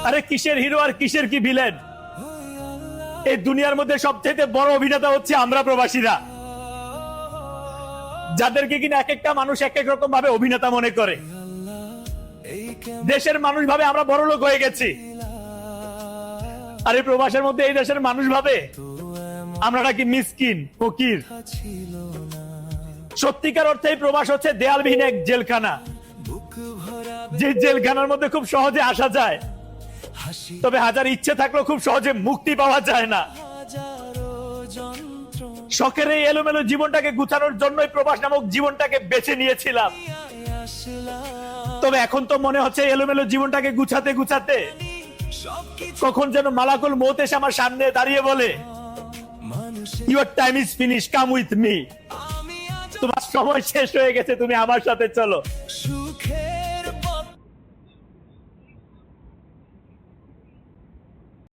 আরে কিসের হিরো আর কিসের কি ভিলেন? এই দুনিয়ার মধ্যে সবচেয়ে বড় অভিনেতা হচ্ছে আমরা প্রবাসীরা, যাদেরকে কিনা এক একটা মানুষ এক এক রকম ভাবে অভিনেতা মনে করে। দেশের মানুষ ভাবে আমরা বড় লোক হয়ে গেছি, আর এই প্রবাসের মধ্যে এই দেশের মানুষ ভাবে আমরা নাকি মিসকিন ফকির। সত্যিকার অর্থে এই প্রবাস হচ্ছে দেয়ালবিহীন এক জেলখানা, যে জেলখানার মধ্যে খুব সহজে আসা যায়, তবে হাজার ইচ্ছে থাকলেও খুব সহজে মুক্তি পাওয়া যায় না। শখের এই এলোমেলো জীবনটাকে গুছানোর জন্যই প্রবাস নামক জীবনটাকে বেছে নিয়েছিলাম, তবে এখন তো মনে হচ্ছে এলোমেলো জীবনটাকে গুছাতে গুছাতে কখন যেন মালাকুল মউত এসে আমার সামনে দাঁড়িয়ে বলে, your time is finish, come with me. তোমার সময় শেষ হয়ে গেছে, তুমি আমার সাথে চলো।